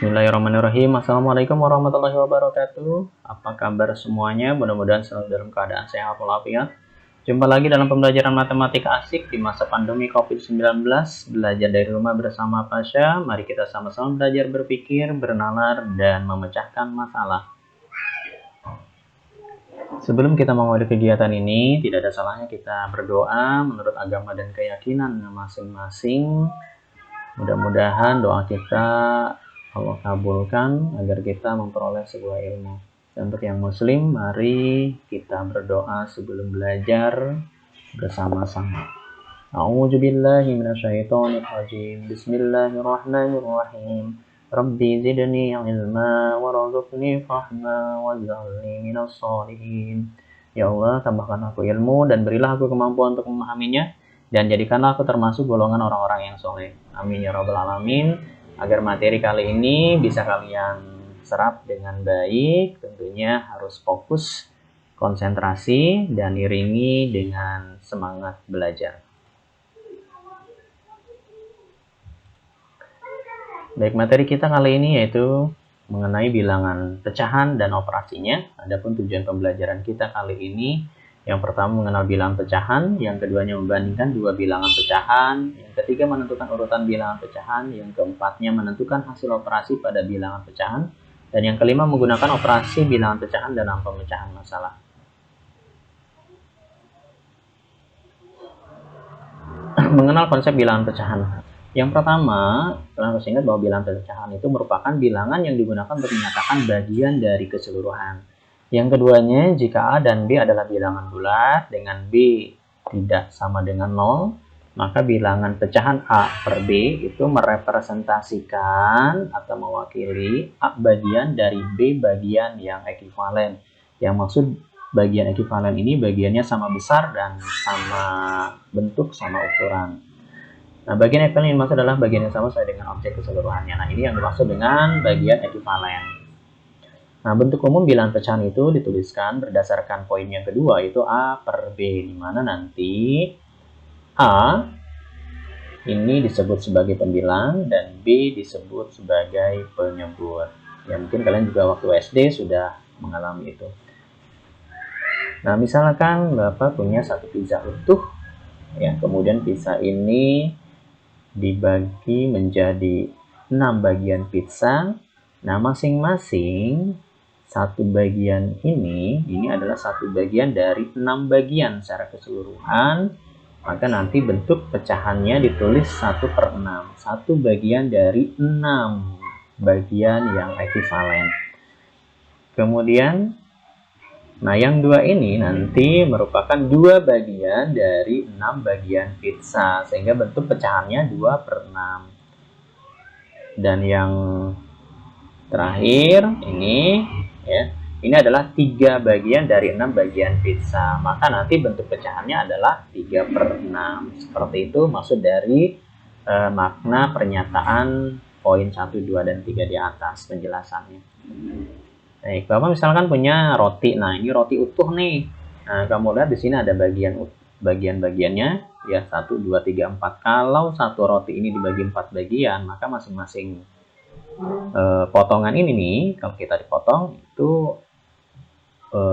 Bismillahirrahmanirrahim. Assalamualaikum warahmatullahi wabarakatuh. Apa kabar semuanya? Mudah-mudahan selalu dalam keadaan sehat walafiat. Jumpa lagi dalam pembelajaran matematika asik di masa pandemi COVID-19. Belajar dari rumah bersama Pasha. Mari kita sama-sama belajar berpikir, bernalar, dan memecahkan masalah. Sebelum kita mengawali kegiatan ini, tidak ada salahnya kita berdoa menurut agama dan keyakinan masing-masing. Mudah-mudahan doa kita Allah kabulkan agar kita memperoleh sebuah ilmu. Dan untuk yang muslim, mari kita berdoa sebelum belajar bersama-sama. A'udzubillahi minasyaitonir rajim. Bismillahirrahmanirrahim. Rabbi zidni ilma warzuqni fahma waj'alni minas sholihin. Ya Allah, tambahkan aku ilmu dan berilah aku kemampuan untuk memahaminya, dan jadikanlah aku termasuk golongan orang-orang yang soleh. Amin ya rabbal alamin. Agar materi kali ini bisa kalian serap dengan baik, tentunya harus fokus, konsentrasi, dan iringi dengan semangat belajar. Baik, materi kita kali ini yaitu mengenai bilangan pecahan dan operasinya. Adapun tujuan pembelajaran kita kali ini, yang pertama mengenal bilangan pecahan, yang keduanya membandingkan dua bilangan pecahan, yang ketiga menentukan urutan bilangan pecahan, yang keempatnya menentukan hasil operasi pada bilangan pecahan, dan yang kelima menggunakan operasi bilangan pecahan dalam pemecahan masalah. Mengenal konsep bilangan pecahan. Yang pertama, kalian harus ingat bahwa bilangan pecahan itu merupakan bilangan yang digunakan untuk menyatakan bagian dari keseluruhan. Yang keduanya, jika A dan B adalah bilangan bulat dengan B tidak sama dengan 0, maka bilangan pecahan A per B itu merepresentasikan atau mewakili A bagian dari B bagian yang ekivalen. Yang maksud bagian ekivalen ini bagiannya sama besar dan sama bentuk, sama ukuran. Nah, bagian ekivalen yang dimaksud adalah bagian yang sama sesuai dengan objek keseluruhannya. Nah, ini yang dimaksud dengan bagian ekivalen. Nah, bentuk umum bilangan pecahan itu dituliskan berdasarkan poin yang kedua, yaitu A per B, di mana nanti A ini disebut sebagai pembilang dan B disebut sebagai penyebut. Ya, mungkin kalian juga waktu SD sudah mengalami itu. Nah, misalkan Bapak punya satu pizza utuh, ya, kemudian pizza ini dibagi menjadi 6 bagian pizza. Nah, masing-masing satu bagian ini adalah satu bagian dari 6 bagian secara keseluruhan, maka nanti bentuk pecahannya ditulis 1/6, satu bagian dari 6 bagian yang ekivalen. Kemudian, nah yang dua ini nanti merupakan 2 bagian dari 6 bagian pizza, sehingga bentuk pecahannya 2/6. Dan yang terakhir ini, ya, ini adalah 3 bagian dari 6 bagian pizza, maka nanti bentuk pecahannya adalah 3/6. Seperti itu maksud dari makna pernyataan poin 1, 2, dan 3 di atas penjelasannya. Baik, Bapak misalkan punya roti. Nah, ini roti utuh nih. Nah, kamu lihat di sini ada bagian-bagiannya, ya, 1, 2, 3, 4. Kalau satu roti ini dibagi 4 bagian, maka masing-masing potongan ini nih, kalau kita dipotong itu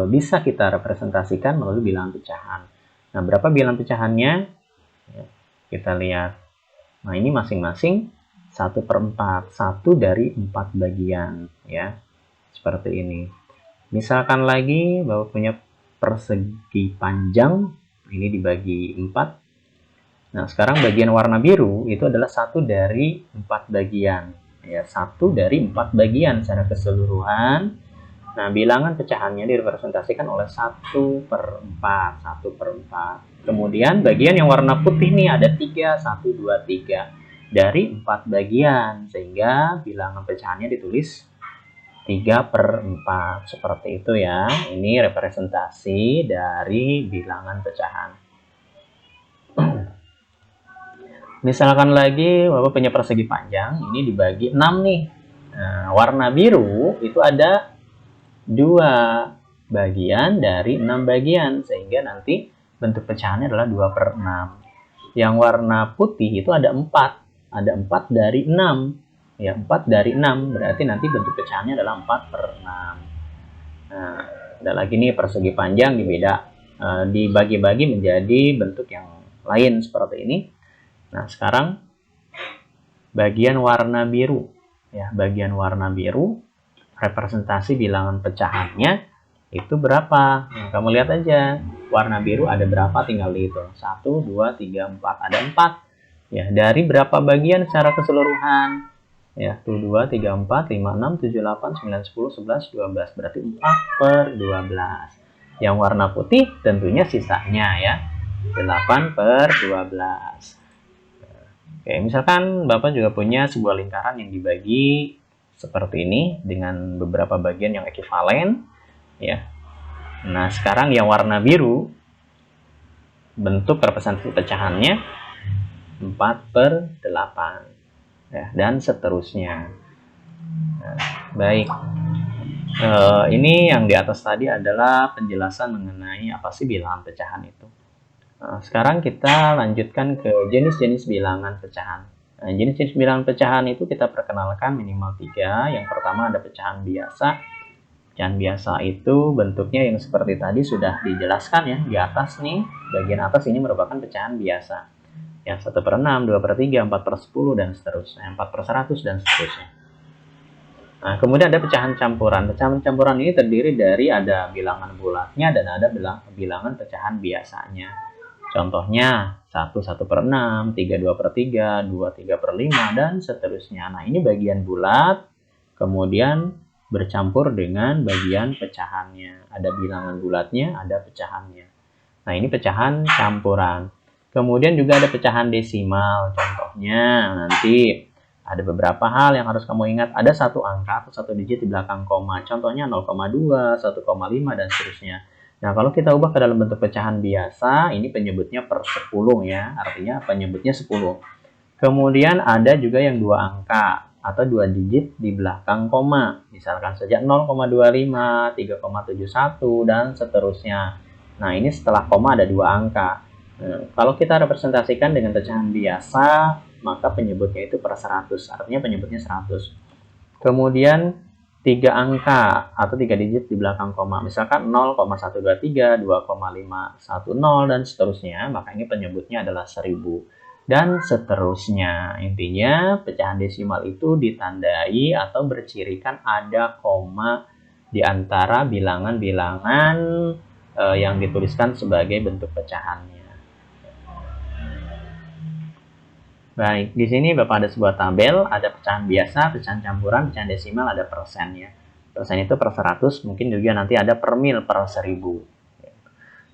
bisa kita representasikan melalui bilangan pecahan. Nah, berapa bilangan pecahannya? Ya, kita lihat. Nah, ini masing-masing 1/4, 1 dari 4 bagian, ya, seperti ini. Misalkan lagi Bapak punya persegi panjang, ini dibagi 4. Nah, sekarang bagian warna biru itu adalah 1 dari 4 bagian. Ya, 1 dari 4 bagian secara keseluruhan. Nah, bilangan pecahannya direpresentasikan oleh 1/4, 1/4. Kemudian bagian yang warna putih ini ada 3, 1, 2, 3 dari 4 bagian, sehingga bilangan pecahannya ditulis 3/4, seperti itu ya. Ini representasi dari bilangan pecahan. Misalkan lagi Bapak punya persegi panjang, ini dibagi 6 nih. Nah, warna biru itu ada 2 bagian dari 6 bagian, sehingga nanti bentuk pecahannya adalah 2/6. Yang warna putih itu ada 4. Ada 4 dari 6. Ya, 4 dari 6, berarti nanti bentuk pecahannya adalah 4/6. Nah, ada lagi nih persegi panjang dibagi-bagi menjadi bentuk yang lain seperti ini. Nah, sekarang bagian warna biru. Ya, bagian warna biru representasi bilangan pecahannya itu berapa? Nah, kamu lihat aja, warna biru ada berapa, tinggal dihitung. 1, 2, 3, 4. Ada 4. Ya, dari berapa bagian secara keseluruhan? Ya, 1, 2, 3, 4, 5, 6, 7, 8, 9, 10, 11, 12. Berarti 4/12. Yang warna putih tentunya sisanya ya. 8/12. Oke, misalkan Bapak juga punya sebuah lingkaran yang dibagi seperti ini dengan beberapa bagian yang ekivalen ya. Nah, sekarang yang warna biru bentuk representasi pecahannya 4/8 ya, dan seterusnya. Nah, baik. Ini yang di atas tadi adalah penjelasan mengenai apa sih bilangan pecahan itu. Sekarang kita lanjutkan ke jenis-jenis bilangan pecahan. Nah, jenis-jenis bilangan pecahan itu kita perkenalkan minimal 3. Yang pertama ada pecahan biasa. Pecahan biasa itu bentuknya yang seperti tadi sudah dijelaskan ya di atas nih. Bagian atas ini merupakan pecahan biasa. Ya, 1/6, 2/3, 4/10 dan seterusnya. 4/100 dan seterusnya. Nah, kemudian ada pecahan campuran. Pecahan campuran ini terdiri dari ada bilangan bulatnya dan ada bilangan pecahan biasanya. Contohnya 1/6, 3 2/3, 2 3/5 dan seterusnya. Nah, ini bagian bulat, kemudian bercampur dengan bagian pecahannya. Ada bilangan bulatnya, ada pecahannya. Nah, ini pecahan campuran. Kemudian juga ada pecahan desimal. Contohnya nanti ada beberapa hal yang harus kamu ingat. Ada satu angka atau satu digit di belakang koma. Contohnya 0,2, 1,5 dan seterusnya. Nah, kalau kita ubah ke dalam bentuk pecahan biasa, ini penyebutnya per 10 ya, artinya penyebutnya 10. Kemudian ada juga yang dua angka atau dua digit di belakang koma. Misalkan saja 0,25, 3,71 dan seterusnya. Nah, ini setelah koma ada dua angka. Nah, kalau kita representasikan dengan pecahan biasa, maka penyebutnya itu per 100, artinya penyebutnya 100. Kemudian 3 angka atau 3 digit di belakang koma, misalkan 0,123, 2,510 dan seterusnya, maka ini penyebutnya adalah 1000 dan seterusnya. Intinya pecahan desimal itu ditandai atau bercirikan ada koma di antara bilangan-bilangan yang dituliskan sebagai bentuk pecahannya. Baik, di sini Bapak ada sebuah tabel, ada pecahan biasa, pecahan campuran, pecahan desimal, ada persen ya. Persen itu per 100, mungkin juga nanti ada per mil, per 1000.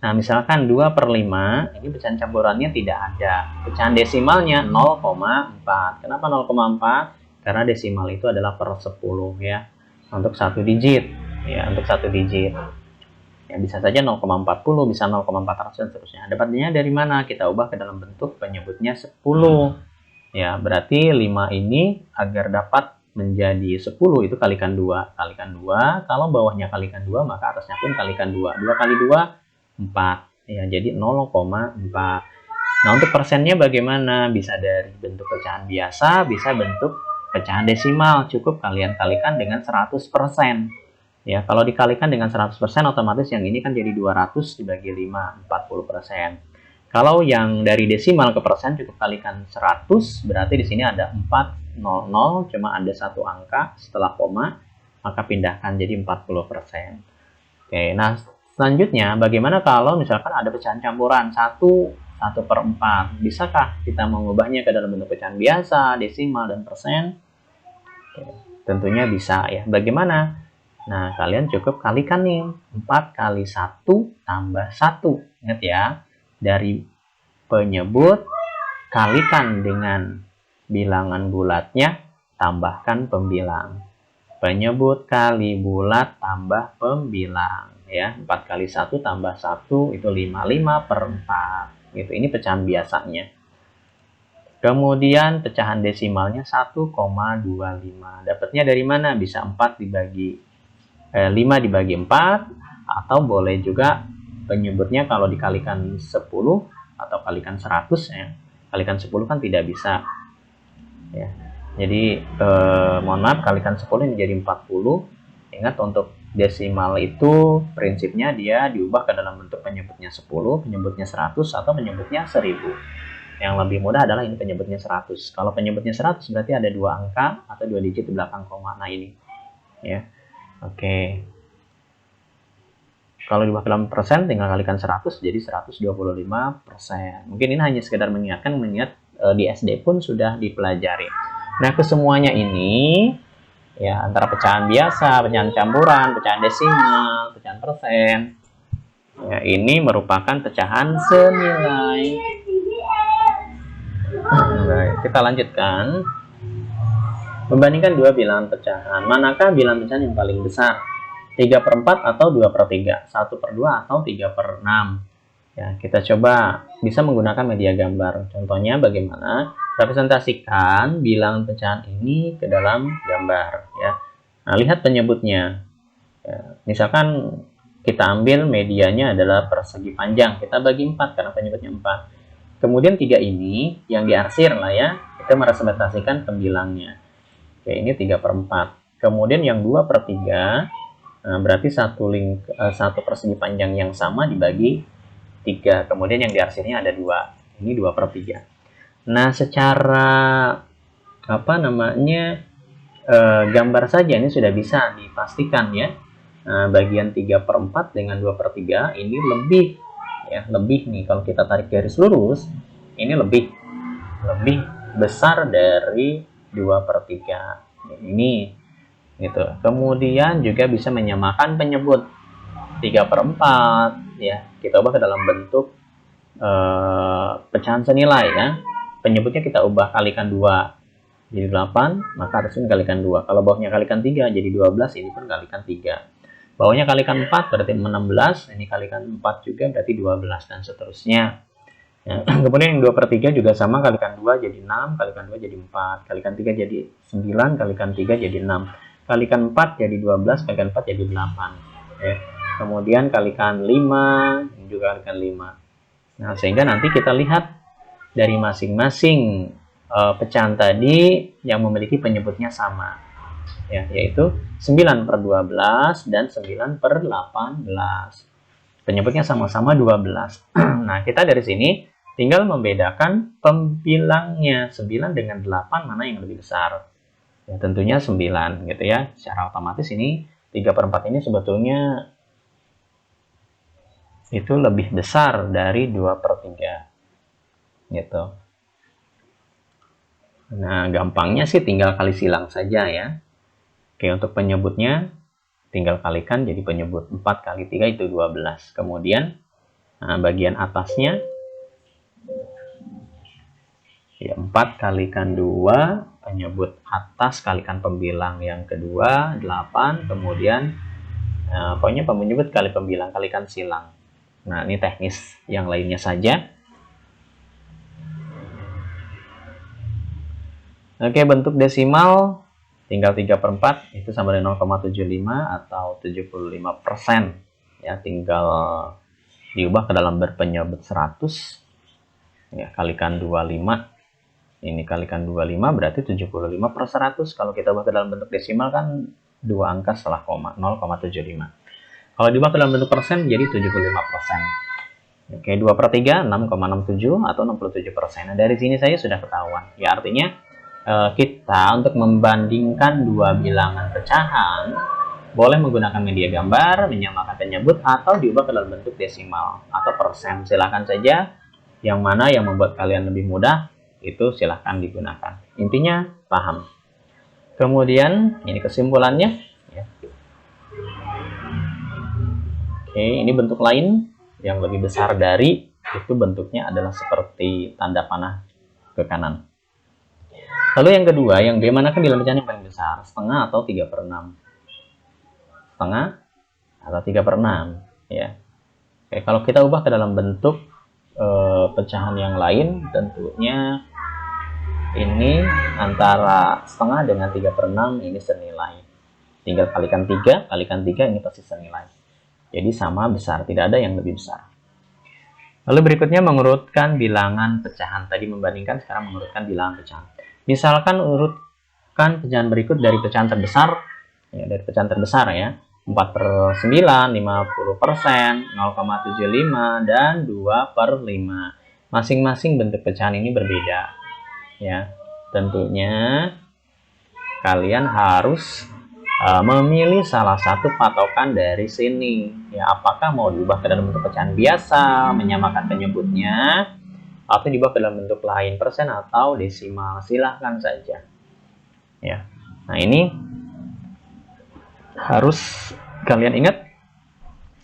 Nah, misalkan 2/5, ini pecahan campurannya tidak ada. Pecahan desimalnya 0,4. Kenapa 0,4? Karena desimal itu adalah per 10 ya. Untuk satu digit, ya, untuk satu digit. Ya, bisa saja 0,40, bisa 0,400 dan seterusnya. Dapatnya dari mana? Kita ubah ke dalam bentuk penyebutnya 10. Ya, berarti 5 ini agar dapat menjadi 10 itu kalikan 2. Kalikan 2, kalau bawahnya kalikan 2, maka atasnya pun kalikan 2. 2 kali 2, 4. Ya, jadi 0,4. Nah, untuk persennya bagaimana? Bisa dari bentuk pecahan biasa, bisa bentuk pecahan desimal. Cukup kalian kalikan dengan 100%. Ya, kalau dikalikan dengan 100%, otomatis yang ini kan jadi 200 dibagi 5, 40%. Kalau yang dari desimal ke persen cukup kalikan 100, berarti di sini ada 400, cuma ada satu angka setelah koma, maka pindahkan jadi 40%. Oke, nah selanjutnya bagaimana kalau misalkan ada pecahan campuran 1/4? Bisakah kita mengubahnya ke dalam bentuk pecahan biasa, desimal, dan persen? Oke, tentunya bisa ya. Bagaimana? Nah, kalian cukup kalikan nih, 4 kali 1 tambah 1. Ingat ya, dari penyebut kalikan dengan bilangan bulatnya, tambahkan pembilang. Penyebut kali bulat tambah pembilang. Ya, 4 kali 1 tambah 1 itu 5. 5/4. Gitu. Ini pecahan biasanya. Kemudian pecahan desimalnya 1,25. Dapatnya dari mana? Bisa 5 dibagi 4, atau boleh juga penyebutnya kalau dikalikan 10 atau kalikan 100 ya. Kalikan 10 kan tidak bisa. Ya. Jadi mohon maaf, kalikan 10 ini jadi 40. Ingat, untuk desimal itu prinsipnya dia diubah ke dalam bentuk penyebutnya 10, penyebutnya 100, atau penyebutnya 1000. Yang lebih mudah adalah ini penyebutnya 100. Kalau penyebutnya 100 berarti ada 2 angka atau 2 digit di belakang koma. Nah ini ya. Oke. Kalau diubah ke dalam persen tinggal kalikan 100 jadi 125%. Mungkin ini hanya sekedar mengingatkan, mengingat di SD pun sudah dipelajari. Nah, kesemuanya ini ya, antara pecahan biasa, pecahan campuran, pecahan desimal, pecahan persen, ya, ini merupakan pecahan senilai. Baik, kita lanjutkan. Membandingkan dua bilangan pecahan, manakah bilangan pecahan yang paling besar? 3/4 atau 2/3? 1/2 atau 3/6? Ya, kita coba bisa menggunakan media gambar. Contohnya bagaimana? Representasikan bilangan pecahan ini ke dalam gambar. Ya. Nah, lihat penyebutnya. Ya, misalkan kita ambil medianya adalah persegi panjang. Kita bagi 4 karena penyebutnya 4. Kemudian 3 ini yang diarsir lah ya. Kita merepresentasikan pembilangnya. Oke, ini 3/4. Kemudian yang 2/3, nah, berarti satu persegi panjang yang sama dibagi 3. Kemudian yang diarsirnya ada 2. Ini 2/3. Nah, secara gambar saja ini sudah bisa dipastikan ya. Nah, bagian 3/4 dengan 2/3 ini lebih ya, lebih nih, kalau kita tarik garis lurus ini lebih besar dari 2/3 ini gitu. Kemudian juga bisa menyamakan penyebut 3/4 ya, kita ubah ke dalam bentuk pecahan senilai ya. Penyebutnya kita ubah kalikan 2 jadi 8, maka harus ini kalikan 2. Kalau bawahnya kalikan 3 jadi 12, ini pun kalikan 3. Bawahnya kalikan 4 berarti 16, ini kalikan 4 juga berarti 12, dan seterusnya. Ya. Kemudian yang 2/3 juga sama, kalikan 2 jadi 6, kalikan 2 jadi 4, kalikan 3 jadi 9, kalikan 3 jadi 6, kalikan 4 jadi 12, kalikan 4 jadi 8. Ya. Kemudian kalikan 5, juga kalikan 5. Nah, sehingga nanti kita lihat dari masing-masing pecahan tadi yang memiliki penyebutnya sama, ya, yaitu 9/12 dan 9/18. Penyebutnya sama-sama 12. Nah, kita dari sini tinggal membedakan pembilangnya 9 dengan 8 mana yang lebih besar. Ya, tentunya 9 gitu ya. Secara otomatis ini 3/4 ini sebetulnya itu lebih besar dari 2/3 gitu. Nah, gampangnya sih tinggal kali silang saja ya. Oke, untuk penyebutnya tinggal kalikan, jadi penyebut 4 kali 3 itu 12. Kemudian bagian atasnya ya, 4 kalikan 2, penyebut atas kalikan pembilang yang kedua 8, kemudian pokoknya penyebut kali pembilang kalikan silang. Nah, ini teknis yang lainnya saja. Oke, bentuk desimal tinggal 3/4 itu sama dengan 0,75 atau 75%. Ya, tinggal diubah ke dalam berpenyebut 100. Ya, kalikan 25. Ini kalikan 25 berarti 75/100. Kalau kita ubah ke dalam bentuk desimal kan 2 angka setelah koma, 0,75. Kalau diubah ke dalam bentuk persen jadi 75%. Oke, 2/3 6,67 atau 67%. Nah, dari sini saya sudah ketahuan. Ya, artinya kita untuk membandingkan dua bilangan pecahan boleh menggunakan media gambar, menyamakan penyebut, atau diubah ke dalam bentuk desimal atau persen. Silahkan saja yang mana yang membuat kalian lebih mudah, itu silahkan digunakan. Intinya paham. Kemudian ini kesimpulannya ya. Oke, ini bentuk lain yang lebih besar dari itu, bentuknya adalah seperti tanda panah ke kanan. Lalu yang kedua, yang bagaimana bilangan pecahan yang paling besar? Setengah atau 3/6? Setengah atau 3/6 ya. Oke, kalau kita ubah ke dalam bentuk pecahan yang lain, tentunya ini antara setengah dengan 3/6 ini senilai. Tinggal kalikan 3, kalikan 3 ini pasti senilai. Jadi sama besar, tidak ada yang lebih besar. Lalu berikutnya mengurutkan bilangan pecahan. Tadi membandingkan, sekarang mengurutkan bilangan pecahan. Misalkan urut menjumlahkan pecahan berikut dari pecahan terbesar, ya, dari pecahan terbesar ya, 4/9, 50%, 0,75, dan 2/5. Masing-masing bentuk pecahan ini berbeda. Ya, tentunya kalian harus memilih salah satu patokan dari sini. Ya, apakah mau diubah ke dalam bentuk pecahan biasa, menyamakan penyebutnya, atau diubah ke dalam bentuk lain, persen atau desimal, silahkan saja. Ya, nah ini harus kalian ingat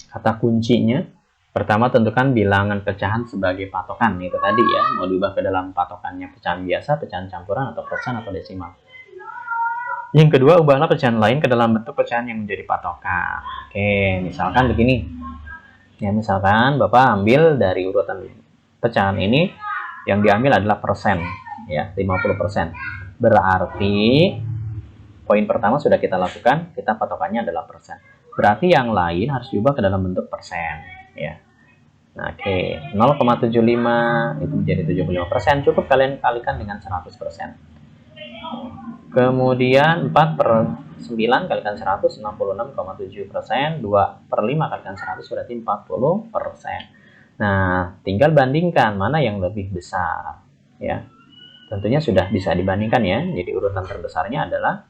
kata kuncinya. Pertama, tentukan bilangan pecahan sebagai patokan. Itu tadi ya, mau diubah ke dalam patokannya pecahan biasa, pecahan campuran, atau persen atau desimal. Yang kedua, ubahlah pecahan lain ke dalam bentuk pecahan yang menjadi patokan. Oke, misalkan begini. Ya, misalkan Bapak ambil dari urutan pecahan ini, yang diambil adalah persen, ya, 50%. Berarti poin pertama sudah kita lakukan, kita patokannya adalah persen. Berarti yang lain harus diubah ke dalam bentuk persen, ya. Nah, oke, 0,75 itu menjadi 75%, cukup kalian kalikan dengan 100%. Kemudian 4/9 kalikan 100, 66,7%, 2/5 kalikan 100 berarti 40%. Nah, tinggal bandingkan mana yang lebih besar, ya. Tentunya sudah bisa dibandingkan ya. Jadi urutan terbesarnya adalah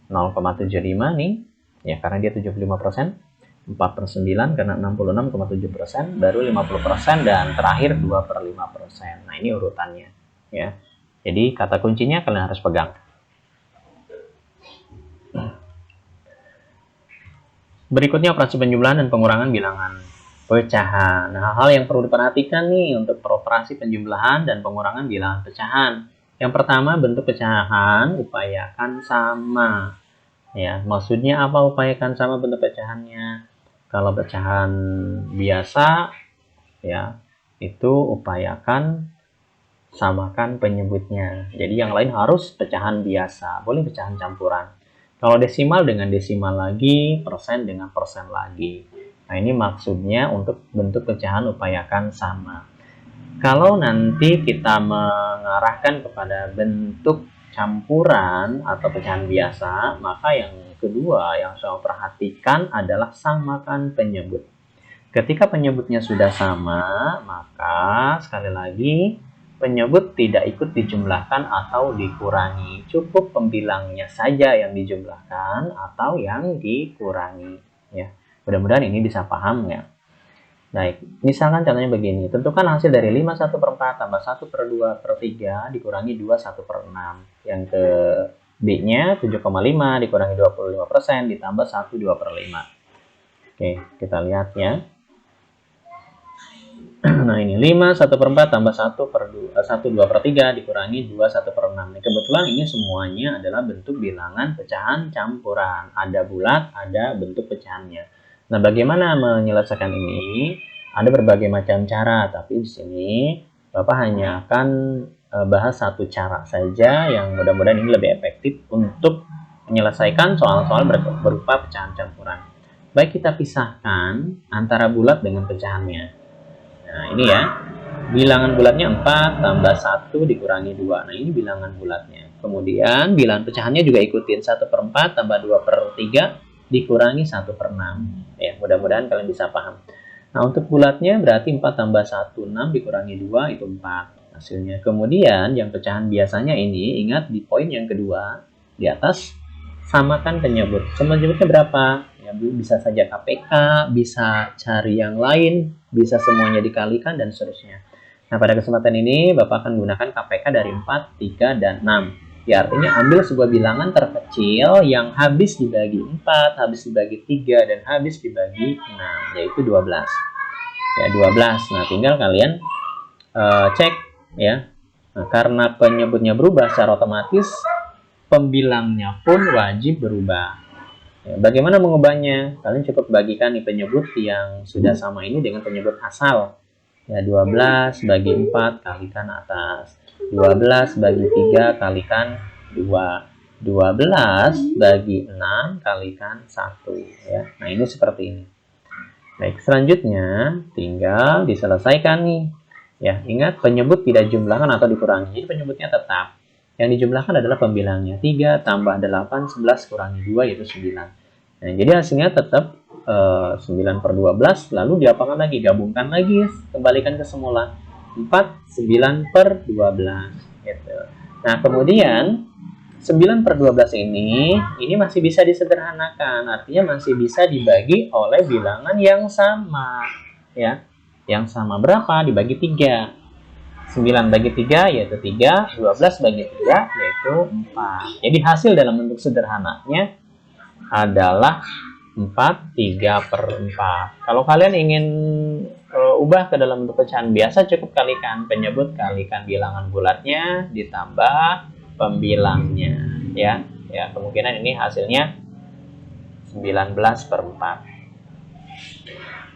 0,75 nih, ya, karena dia 75%, 4/9 karena 66,7%, baru 50%, dan terakhir 2/5%. Nah, ini urutannya, ya. Jadi kata kuncinya kalian harus pegang. Berikutnya operasi penjumlahan dan pengurangan bilangan pecahan. Nah, hal-hal yang perlu diperhatikan nih untuk operasi penjumlahan dan pengurangan bilangan pecahan. Yang pertama, bentuk pecahan upayakan sama. Ya, maksudnya apa upayakan sama bentuk pecahannya? Kalau pecahan biasa, ya, itu upayakan samakan penyebutnya. Jadi yang lain harus pecahan biasa, boleh pecahan campuran. Kalau desimal dengan desimal lagi, persen dengan persen lagi. Nah, ini maksudnya untuk bentuk pecahan upayakan sama. Kalau nanti kita mengarahkan kepada bentuk campuran atau pecahan biasa, maka yang kedua yang saya perhatikan adalah samakan penyebut. Ketika penyebutnya sudah sama, maka sekali lagi penyebut tidak ikut dijumlahkan atau dikurangi. Cukup pembilangnya saja yang dijumlahkan atau yang dikurangi. Ya, mudah-mudahan ini bisa paham ya. Baik, misalkan contohnya begini. Tentukan hasil dari 5 1/4 tambah 1/2/3 dikurangi 2 1/6. Yang ke B-nya 7,5 dikurangi 25% ditambah 1 2/5. Oke, kita lihat ya. Nah, ini 5 1/4 tambah 1 2/3 dikurangi 2 1/6. Nah, kebetulan ini semuanya adalah bentuk bilangan pecahan campuran. Ada bulat, ada bentuk pecahannya. Nah, bagaimana menyelesaikan ini? Ada berbagai macam cara, tapi di sini Bapak hanya akan bahas satu cara saja yang mudah-mudahan ini lebih efektif untuk menyelesaikan soal-soal berupa pecahan campuran. Baik, kita pisahkan antara bulat dengan pecahannya. Nah, ini ya, bilangan bulatnya 4 tambah 1 dikurangi 2. Nah, ini bilangan bulatnya. Kemudian bilangan pecahannya juga ikutin 1/4 tambah 2/3 dikurangi 1/6. Ya, mudah-mudahan kalian bisa paham. Nah, untuk bulatnya berarti 4 tambah 1, 6 dikurangi 2 itu 4 hasilnya. Kemudian yang pecahan biasanya ini, ingat di poin yang kedua di atas, samakan penyebut. Penyebutnya berapa? Ya, bisa saja KPK, bisa cari yang lain, bisa semuanya dikalikan, dan seterusnya. Nah, pada kesempatan ini Bapak akan gunakan KPK dari 4, 3, dan 6. Ya, artinya ambil sebuah bilangan terkecil yang habis dibagi 4, habis dibagi 3, dan habis dibagi 6, yaitu 12. Ya, 12. Nah, tinggal kalian cek ya. Nah, karena penyebutnya berubah secara otomatis, pembilangnya pun wajib berubah. Ya, bagaimana mengubahnya? Kalian cukup bagikan nih penyebut yang sudah sama ini dengan penyebut asal. Ya, 12 bagi 4 kalikan atas. 12 bagi 3 kalikan 2. 12 bagi 6 kalikan 1. Ya. Nah, ini seperti ini. Baik, selanjutnya tinggal diselesaikan nih. Ya, ingat penyebut tidak jumlahkan atau dikurangi. Jadi penyebutnya tetap. Yang dijumlahkan adalah pembilangnya. 3 tambah 8, 11 kurangi 2 yaitu 9. Nah, jadi hasilnya tetap 9 per 12, lalu diapakan lagi? Gabungkan lagi, kembalikan ke semula. 4, 9 per 12. Gitu. Nah, kemudian 9 per 12 ini masih bisa disederhanakan. Artinya masih bisa dibagi oleh bilangan yang sama. Ya, yang sama berapa? Dibagi 3. 9 bagi 3 yaitu 3, 12 bagi 3 yaitu 4. Jadi hasil dalam bentuk sederhananya adalah 4, 3 per 4. Kalau kalian ingin ubah ke dalam bentuk pecahan biasa, cukup kalikan penyebut kalikan bilangan bulatnya ditambah pembilangnya. Ya, kemungkinan ini hasilnya 19 per 4.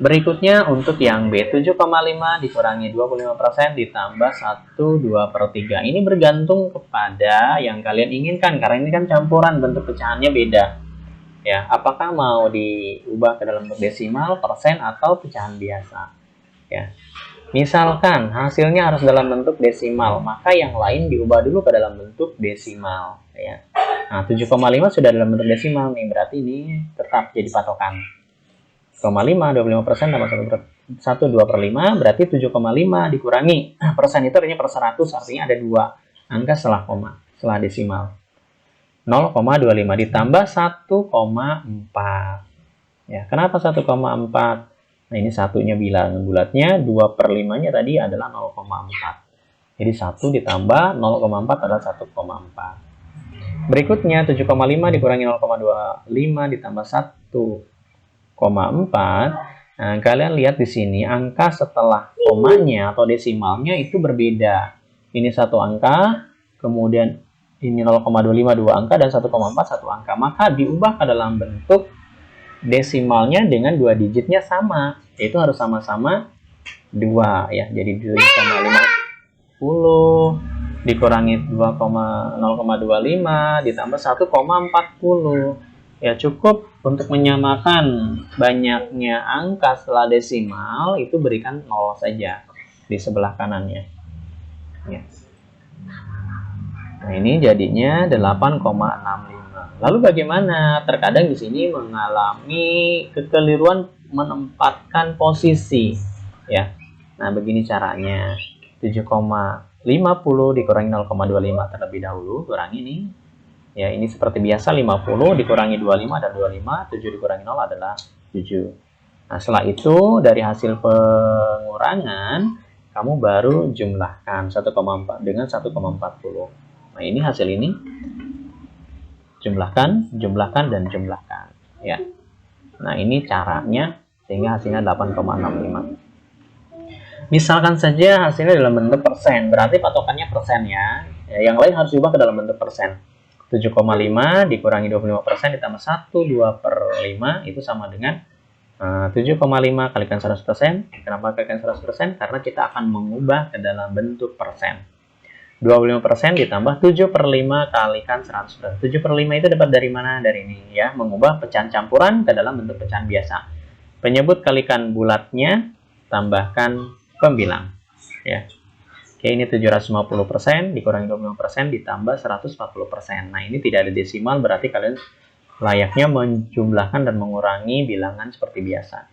Berikutnya untuk yang B, 7,5 dikurangi 25% ditambah 1/2 per 3. Ini bergantung kepada yang kalian inginkan, karena ini kan campuran, bentuk pecahannya beda. Ya, apakah mau diubah ke dalam bentuk desimal, persen, atau pecahan biasa? Ya. Misalkan hasilnya harus dalam bentuk desimal, maka yang lain diubah dulu ke dalam bentuk desimal. Ya. Nah, 7,5 sudah dalam bentuk desimal nih, berarti ini tetap jadi patokan. 25% tambah 1/2 per 5 berarti 7,5 dikurangi persen itu artinya per 100, artinya ada 2 angka setelah koma, setelah desimal. 0,25 ditambah 1,4. Ya, kenapa 1,4? Nah, ini satunya bilangan bulatnya, 2 per 5-nya tadi adalah 0,4. Jadi 1 ditambah 0,4 adalah 1,4. Berikutnya 7,5 dikurangi 0,25 ditambah 1,4. Nah, kalian lihat di sini angka setelah komanya atau desimalnya itu berbeda. Ini satu angka, kemudian ini 0,25 dua angka dan 1,4 satu angka. Maka diubah ke dalam bentuk desimalnya dengan 2 digitnya sama, yaitu harus sama-sama 2 ya. Jadi 7,50 dikurangi 0,25 ditambah 1,40. Ya, cukup untuk menyamakan banyaknya angka setelah desimal, itu berikan 0 saja di sebelah kanannya. Ya. Nah, ini jadinya 8,65. Lalu bagaimana? Terkadang di sini mengalami kekeliruan menempatkan posisi. Ya. Nah, begini caranya. 7,50 dikurangi 0,25 terlebih dahulu, kurangi ini. Ya, ini seperti biasa 50 dikurangi 25 dan 25, 7 dikurangi 0 adalah 7. Nah, setelah itu dari hasil pengurangan kamu baru jumlahkan 1,4 dengan 1,40. Nah, ini hasil ini jumlahkan dan jumlahkan ya. Nah, ini caranya sehingga hasilnya 8,65. Misalkan saja hasilnya dalam bentuk persen, berarti patokannya persen ya. Yang lain harus diubah ke dalam bentuk persen. 7,5 dikurangi 25% ditambah 1/2 per 5 itu sama dengan 7,5 kalikan 100%. Kenapa kalikan 100%? Karena kita akan mengubah ke dalam bentuk persen. 25% ditambah 7 per 5 kalikan 100%. 7 per 5 itu dapat dari mana? Dari ini ya, mengubah pecahan campuran ke dalam bentuk pecahan biasa. Penyebut kalikan bulatnya, tambahkan pembilang ya. Oke, ini 750% dikurangi 25% ditambah 140%. Nah, ini tidak ada desimal, berarti kalian layaknya menjumlahkan dan mengurangi bilangan seperti biasa.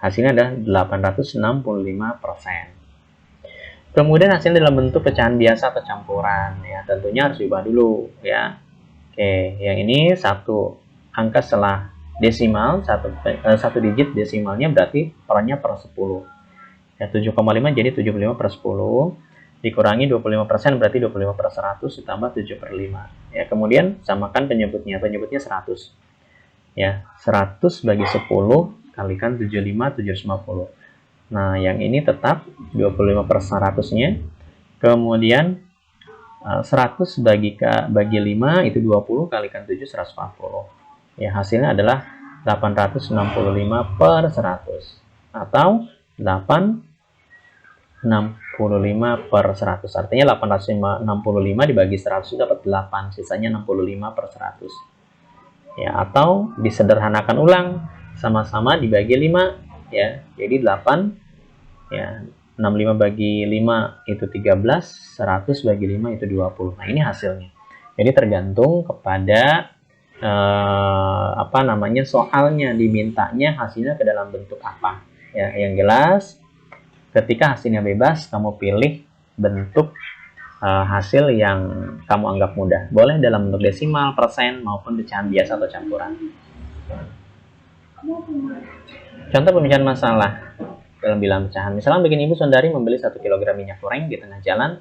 Hasilnya adalah 865%. Kemudian hasilnya dalam bentuk pecahan biasa atau campuran. Ya, tentunya harus diubah dulu ya. Oke, yang ini satu angka setelah desimal, satu digit desimalnya berarti pernya per 10. Ya, 7,5 jadi 75 per 10 dikurangi 25% berarti 25 per 100 ditambah 7 per 5 ya. Kemudian samakan penyebutnya 100 ya, 100 bagi 10 kalikan 75 750. Nah, yang ini tetap 25 per 100 nya, kemudian 100 bagi 5 itu 20 kalikan 7 140 ya. Hasilnya adalah 865 per 100 atau 865 per 100. Artinya 865 dibagi 100 dapat 8, sisanya 65 per 100. Ya, atau disederhanakan ulang, sama-sama dibagi 5 ya. Jadi 8 ya, 65 bagi 5 itu 13, 100 bagi 5 itu 20. Nah, ini hasilnya. Jadi tergantung kepada soalnya, dimintanya hasilnya ke dalam bentuk apa. Ya, yang jelas ketika hasilnya bebas, kamu pilih bentuk hasil yang kamu anggap mudah. Boleh dalam bentuk desimal, persen, maupun pecahan biasa atau campuran. Contoh pemecahan masalah dalam bilangan pecahan. Misalnya begini, Ibu Sondari membeli 1 kg minyak goreng di tengah jalan.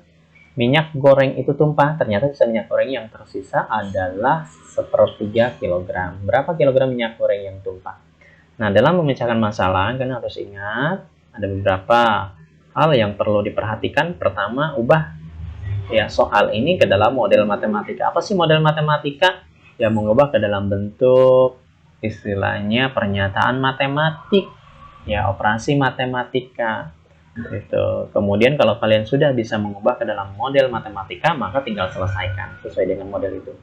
Minyak goreng itu tumpah, ternyata sisa minyak goreng yang tersisa adalah 1/3 kg. Berapa kilogram minyak goreng yang tumpah? Nah, dalam memecahkan masalah, kalian harus ingat ada beberapa hal yang perlu diperhatikan. Pertama, ubah ya soal ini ke dalam model matematika. Apa sih model matematika? Ya, mengubah ke dalam bentuk istilahnya pernyataan matematik, ya operasi matematika gitu. Kemudian kalau kalian sudah bisa mengubah ke dalam model matematika, maka tinggal selesaikan sesuai dengan model itu.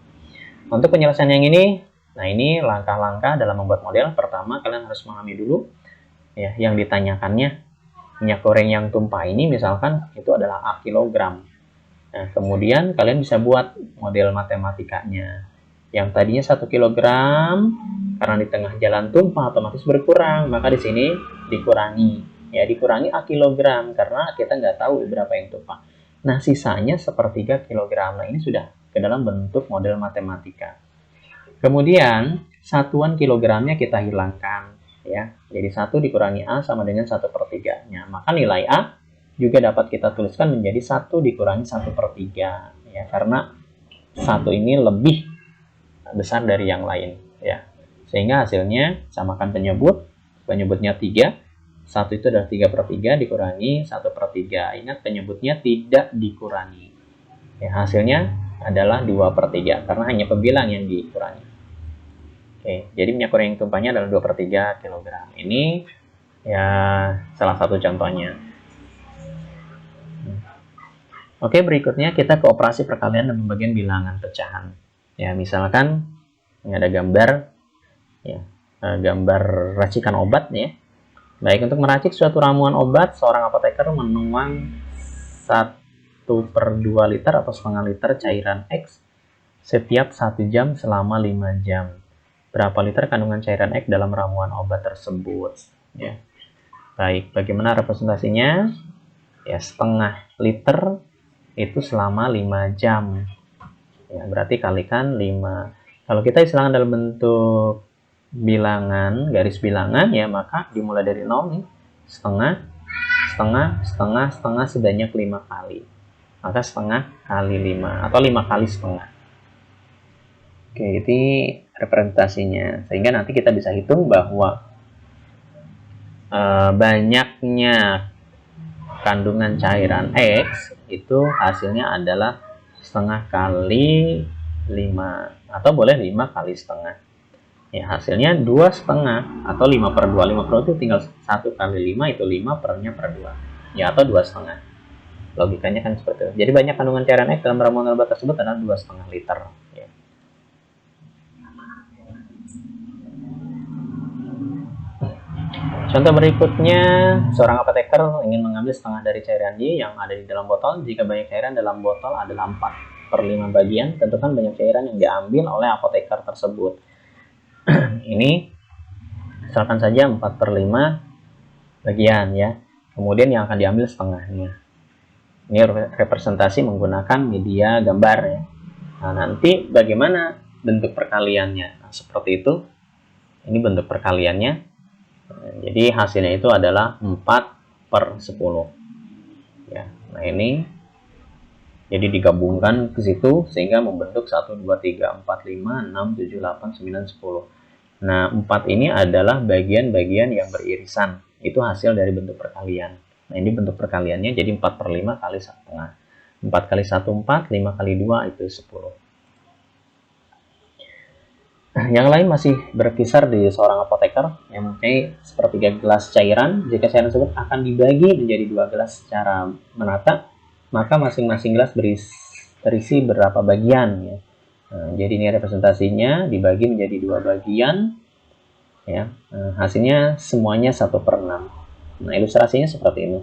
Untuk penyelesaian yang ini, nah ini langkah-langkah dalam membuat model. Pertama, kalian harus memahami dulu ya yang ditanyakannya. Minyak goreng yang tumpah ini misalkan itu adalah A kilogram. Nah, kemudian kalian bisa buat model matematikanya. Yang tadinya 1 kilogram, karena di tengah jalan tumpah otomatis berkurang, maka di sini dikurangi. Ya, dikurangi A kilogram karena kita nggak tahu berapa yang tumpah. Nah, sisanya 1/3 kilogram. Nah, ini sudah ke dalam bentuk model matematika. Kemudian, satuan kilogramnya kita hilangkan. Ya, jadi 1 dikurangi A sama dengan 1/3-nya. Maka nilai A juga dapat kita tuliskan menjadi 1 dikurangi 1/3. Ya, karena 1 ini lebih besar dari yang lain. Ya, sehingga hasilnya samakan penyebut. Penyebutnya 3. 1 itu adalah 3/3 dikurangi 1/3. Ingat, penyebutnya tidak dikurangi. Ya, hasilnya adalah 2/3 karena hanya pembilang yang dikurangi. Oke, jadi minyak goreng tumpahnya adalah 2/3 kg. Ini ya salah satu contohnya. Oke, berikutnya kita ke operasi perkalian dan pembagian bilangan pecahan. Ya, misalkan ini ada gambar ya, gambar racikan obat ya. Baik, untuk meracik suatu ramuan obat, seorang apoteker menuang 1/2 liter atau setengah liter cairan X setiap 1 jam selama 5 jam. Berapa liter kandungan cairan X dalam ramuan obat tersebut? Ya. Baik, bagaimana representasinya? Ya, setengah liter itu selama 5 jam. Ya, berarti kalikan 5. Kalau kita istilahkan dalam bentuk bilangan, garis bilangan ya, maka dimulai dari 0 nih, setengah, setengah, setengah, setengah sebanyak 5 kali. Maka setengah kali 5 atau 5 kali setengah. Oke, ini representasinya. Sehingga nanti kita bisa hitung bahwa banyaknya kandungan cairan X itu hasilnya adalah setengah kali 5 atau boleh 5 kali setengah. Ya, hasilnya 2,5 atau 5/2. 5/2 itu tinggal 1 kali 5 itu 5/2. Ya, atau 2,5. Logikanya kan seperti itu. Jadi banyak kandungan cairan X dalam ramuan obat tersebut adalah 2,5 liter. Ya. Contoh berikutnya, seorang apoteker ingin mengambil setengah dari cairan Y yang ada di dalam botol. Jika banyak cairan dalam botol adalah 4/5 bagian, tentukan banyak cairan yang diambil oleh apoteker tersebut. Ini misalkan saja 4/5 bagian ya. Kemudian yang akan diambil setengahnya. Ini representasi menggunakan media gambar ya. Nah, nanti bagaimana bentuk perkaliannya? Nah, seperti itu. Ini bentuk perkaliannya. Jadi hasilnya itu adalah 4/10. Ya, nah ini jadi digabungkan ke situ sehingga membentuk 1, 2, 3, 4, 5, 6, 7, 8, 9, 10. Nah, 4 ini adalah bagian-bagian yang beririsan. Itu hasil dari bentuk perkalian. Nah, ini bentuk perkaliannya jadi 4/5 kali 1/2. 4 kali 1, 4, 5 kali 2 itu 10. Yang lain masih berkisar di seorang apoteker yang mempunyai sepertiga gelas cairan. Jika cairan tersebut akan dibagi menjadi 2 gelas secara menata, maka masing-masing gelas berisi berapa bagian ya. Nah, jadi ini representasinya dibagi menjadi 2 bagian ya. Hasilnya semuanya 1/6. Nah, ilustrasinya seperti ini.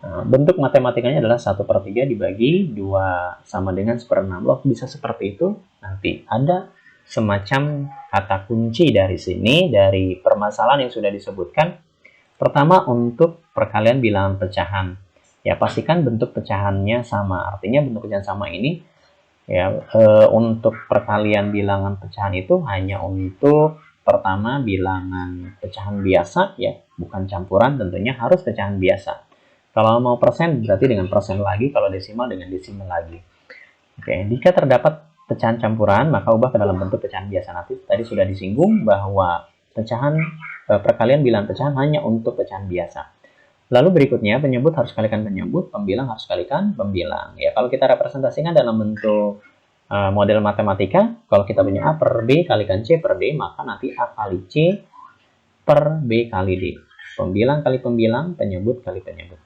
Bentuk matematikanya adalah 1/3 dibagi 2 sama dengan 1/6. Loh, bisa seperti itu? Nanti ada semacam kata kunci dari sini, dari permasalahan yang sudah disebutkan. Pertama, untuk perkalian bilangan pecahan. Ya, pastikan bentuk pecahannya sama. Artinya bentuk pecahan sama ini, ya, untuk perkalian bilangan pecahan itu hanya untuk pertama bilangan pecahan biasa, ya, bukan campuran, tentunya harus pecahan biasa. Kalau mau persen berarti dengan persen lagi, kalau desimal dengan desimal lagi. Oke, jika terdapat pecahan campuran, maka ubah ke dalam bentuk pecahan biasa. Nanti tadi sudah disinggung bahwa pecahan perkalian bilangan pecahan hanya untuk pecahan biasa. Lalu berikutnya, penyebut harus kalikan penyebut, pembilang harus kalikan pembilang. Ya, kalau kita representasikan dalam bentuk model matematika, kalau kita punya A per B kalikan C per D, maka nanti A kali C per B kali D. Pembilang kali pembilang, penyebut kali penyebut.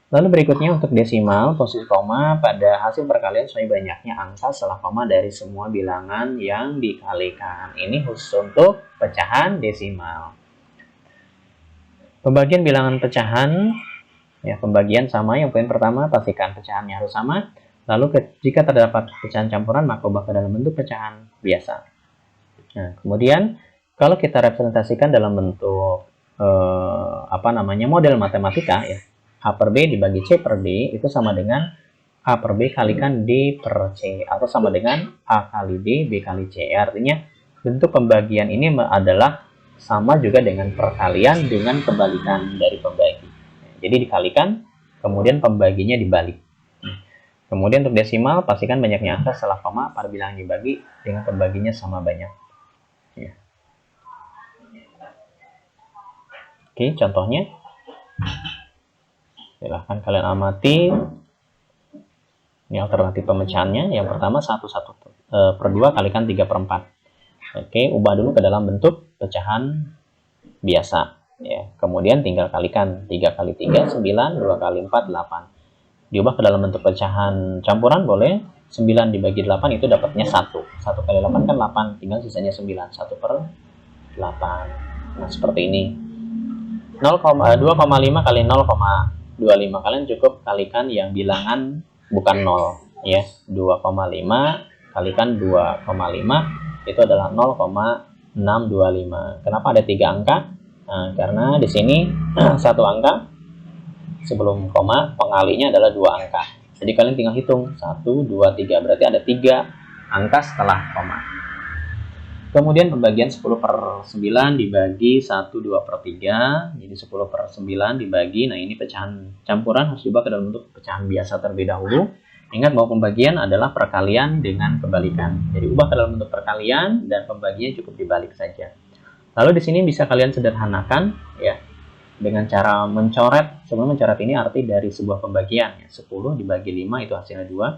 Lalu berikutnya untuk desimal, posisi koma pada hasil perkalian sesuai banyaknya angka setelah koma dari semua bilangan yang dikalikan. Ini khusus untuk pecahan desimal. Pembagian bilangan pecahan, ya, pembagian sama. Yang poin pertama, pastikan pecahannya harus sama. Lalu jika terdapat pecahan campuran, maka ubah ke dalam bentuk pecahan biasa. Nah, kemudian kalau kita representasikan dalam bentuk model matematika, ya, A per B dibagi C per D itu sama dengan A per B kalikan D per C, atau sama dengan A kali D, B kali C. Artinya bentuk pembagian ini adalah sama juga dengan perkalian dengan kebalikan dari pembagi. Jadi dikalikan, kemudian pembaginya dibalik. Kemudian untuk desimal, pastikan banyaknya angka setelah koma pada bilangan dibagi dengan pembaginya sama banyak. Ya. Oke, contohnya. Silahkan kalian amati. Ini alternatif pemecahannya. Yang pertama 1/2 kalikan 3/4. Oke, ubah dulu ke dalam bentuk pecahan biasa. Ya, kemudian tinggal kalikan 3 kali 3, 9, 2 kali 4, 8. Diubah ke dalam bentuk pecahan campuran boleh. 9 dibagi 8 itu dapatnya 1. 1 kali 8 kan 8, tinggal sisanya 9. 1/8. Nah, seperti ini. 2,5 kali 0,25. Kalian cukup kalikan yang bilangan bukan 0, ya. 2,5 kalikan 2,5 itu adalah 0,625. Kenapa ada 3 angka? Nah, karena di sini satu angka sebelum koma, pengalinya adalah 2 angka. Jadi kalian tinggal hitung 1, 2, 3. Berarti ada 3 angka setelah koma. Kemudian pembagian 10/9 dibagi 1, 2/3. Jadi 10/9 dibagi. Nah, ini pecahan campuran harus diubah ke dalam bentuk pecahan biasa terlebih dahulu. Ingat bahwa pembagian adalah perkalian dengan kebalikan. Jadi ubah ke dalam bentuk perkalian dan pembagian cukup dibalik saja. Lalu di sini bisa kalian sederhanakan, ya, dengan cara mencoret. Sebelum mencoret ini arti dari sebuah pembagian, ya. 10 dibagi 5 itu hasilnya 2.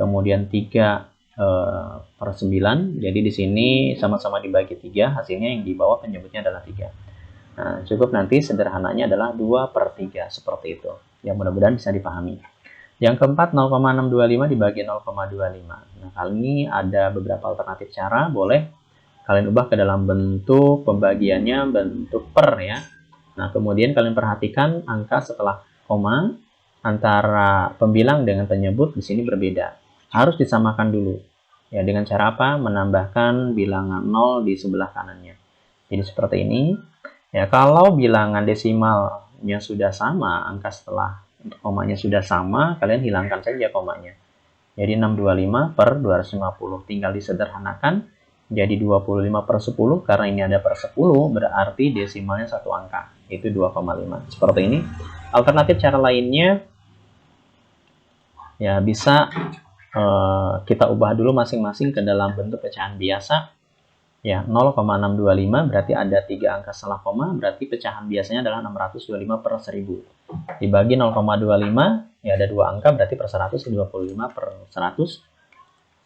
Kemudian 3/9. Jadi di sini sama-sama dibagi 3, hasilnya yang di bawah penyebutnya adalah 3. Nah, cukup nanti sederhananya adalah 2/3 seperti itu. Ya, mudah-mudahan bisa dipahami. Yang keempat, 0,625 dibagi 0,25. Nah, kali ini ada beberapa alternatif cara. Boleh kalian ubah ke dalam bentuk pembagiannya bentuk per, ya. Nah, kemudian kalian perhatikan angka setelah koma antara pembilang dengan penyebut di sini berbeda. Harus disamakan dulu. Ya, dengan cara apa? Menambahkan bilangan 0 di sebelah kanannya. Jadi seperti ini. Ya, kalau bilangan desimalnya sudah sama, angka setelah komanya sudah sama, kalian hilangkan saja komanya. Jadi 625 per 250. Tinggal disederhanakan. Jadi 25/10. Karena ini ada per 10, berarti desimalnya satu angka. Itu 2,5. Seperti ini. Alternatif cara lainnya, ya, bisa kita ubah dulu masing-masing ke dalam bentuk pecahan biasa. Ya, 0,625 berarti ada 3 angka setelah koma, berarti pecahan biasanya adalah 625/1000. Dibagi 0,25, ya, ada 2 angka, berarti per 100, 25/100.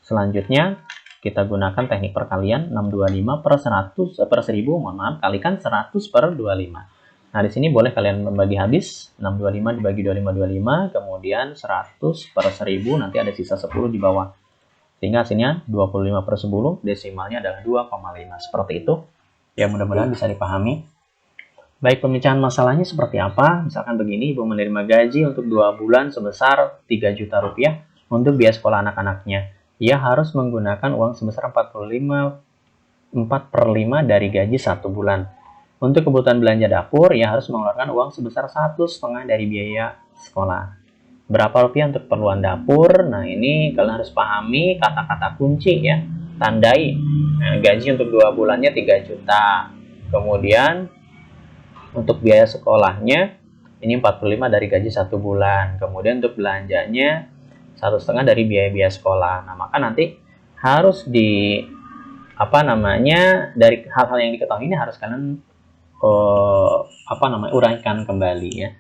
Selanjutnya kita gunakan teknik perkalian. 625/1000, kalikan 100/25. Nah, di sini boleh kalian membagi habis. 625 dibagi 25, kemudian 100/1000, nanti ada sisa 10 di bawah. Sehingga hasilnya 25/10, desimalnya adalah 2,5. Seperti itu. Ya, mudah-mudahan bisa dipahami. Baik, pemecahan masalahnya seperti apa? Misalkan begini, ibu menerima gaji untuk 2 bulan sebesar 3 juta rupiah untuk biaya sekolah anak-anaknya. Ia harus menggunakan uang sebesar 4/5 dari gaji 1 bulan. Untuk kebutuhan belanja dapur, ia harus mengeluarkan uang sebesar 1,5 dari biaya sekolah. Berapa rupiah untuk keperluan dapur? Nah, ini kalian harus pahami kata-kata kunci ya. Tandai. Nah, gaji untuk 2 bulannya 3 juta. Kemudian untuk biaya sekolahnya ini 4/5 dari gaji 1 bulan. Kemudian untuk belanjanya 1,5 dari biaya-biaya sekolah. Nah, maka nanti harus dari hal-hal yang diketahui ini harus kalian uraikan kembali ya.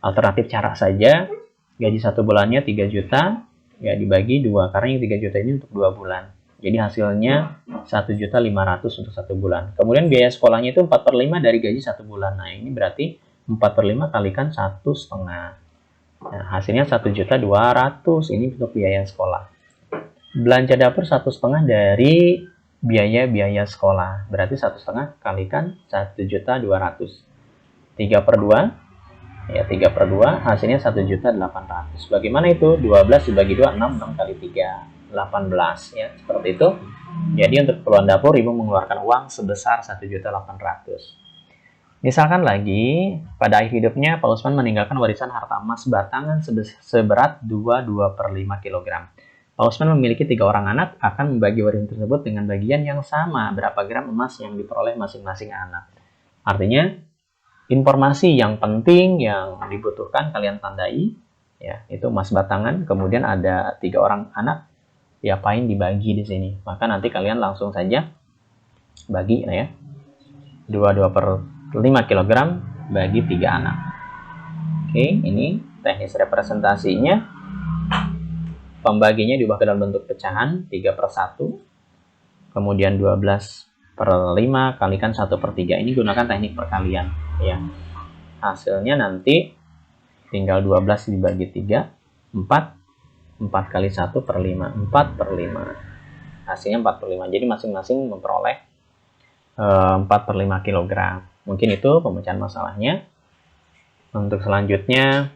Alternatif cara saja, gaji 1 bulannya 3 juta ya dibagi 2 karena yang 3 juta ini untuk 2 bulan. Jadi hasilnya 1.500.000 untuk 1 bulan. Kemudian biaya sekolahnya itu 4/5 dari gaji 1 bulan. Nah, ini berarti 4/5 kalikan 1,5. Nah, hasilnya 1.200.000. Ini untuk biaya sekolah. Belanja dapur 1,5 dari biaya sekolah. Berarti 1,5 kalikan 1.200.000. 3/2 ya 3/2 hasilnya 1.800.000. Bagaimana itu? 12 dibagi 2 6 kali 3 18 ya, seperti itu. Jadi untuk keperluan dapur ibu mengeluarkan uang sebesar 1.800.000. Misalkan lagi pada akhir hidupnya Pak Usman meninggalkan warisan harta emas batangan seberat 2/5 kg. Pak Usman memiliki 3 orang anak, akan membagi warisan tersebut dengan bagian yang sama berapa gram emas yang diperoleh masing-masing anak. Artinya informasi yang penting yang dibutuhkan kalian tandai ya, itu emas batangan, kemudian ada 3 orang anak, diapain dibagi di sini. Maka nanti kalian langsung saja bagi ya. 2/5 kg bagi 3 anak. Oke, ini teknis representasinya. Pembaginya diubah ke dalam bentuk pecahan 3/1. Kemudian 12/5 kalikan 1/3. Ini gunakan teknik perkalian ya. Hasilnya nanti tinggal 12 dibagi 3, 4 kali 1/5, 4/5. Hasilnya 4/5. Jadi masing-masing memperoleh 4/5 kg. Mungkin itu pemecahan masalahnya. Untuk selanjutnya,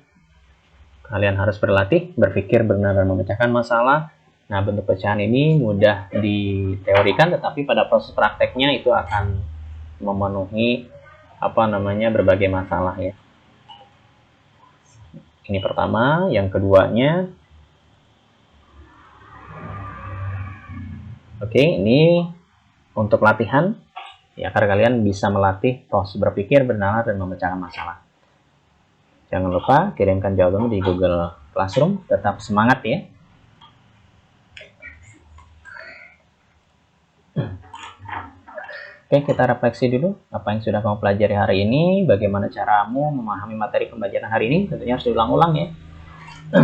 kalian harus berlatih berpikir benar dan memecahkan masalah. Nah, bentuk pecahan ini mudah diteorikan, tetapi pada proses prakteknya itu akan memenuhi berbagai masalah ya. Ini pertama, yang keduanya. Oke, ini untuk latihan ya, agar kalian bisa melatih proses berpikir, bernalar, dan memecahkan masalah. Jangan lupa kirimkan jawabanmu di Google Classroom. Tetap semangat ya. Oke, kita refleksi dulu apa yang sudah kamu pelajari hari ini, bagaimana caramu memahami materi pembelajaran hari ini. Tentunya harus diulang-ulang ya.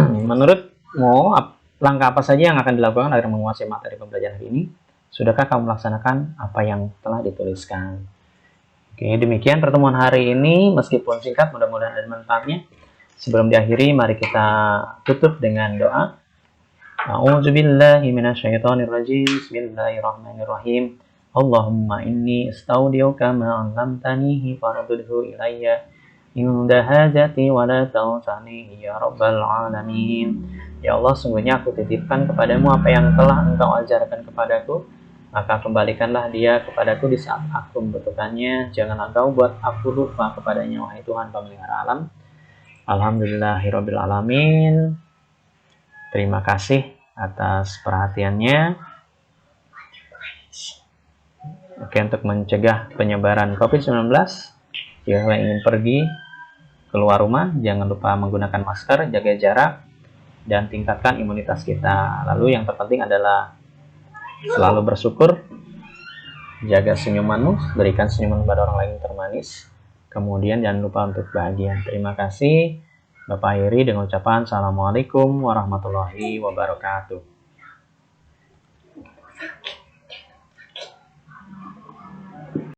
Menurutmu, langkah apa saja yang akan dilakukan agar menguasai materi pembelajaran hari ini? Sudahkah kamu melaksanakan apa yang telah dituliskan? Oke, demikian pertemuan hari ini. Meskipun singkat, mudah-mudahan ada manfaatnya. Sebelum diakhiri, mari kita tutup dengan doa. A'udzubillahi minasyaitonirrajim. Bismillahirrahmanirrahim. Allahumma inni astaudiuka ma 'allamtanihi fardudhu ilayya inda hajati wa la tansanihi ya rabbal alamin. Ya Allah, sungguhnya aku titipkan kepadamu apa yang telah Engkau ajarkan kepadaku, maka kembalikanlah dia kepadaku di saat aku membutuhkannya. Jangan Engkau buat aku lupa kepadanya, wahai Tuhan pemelihara alam. Alhamdulillahirabbil alamin. Terima kasih atas perhatiannya. Oke, untuk mencegah penyebaran COVID-19, jika kalian ingin pergi keluar rumah, jangan lupa menggunakan masker, jaga jarak, dan tingkatkan imunitas kita. Lalu yang terpenting adalah selalu bersyukur, jaga senyumanmu, berikan senyuman kepada orang lain termanis. Kemudian jangan lupa untuk bahagia. Terima kasih. Bapak akhiri dengan ucapan Assalamualaikum warahmatullahi wabarakatuh.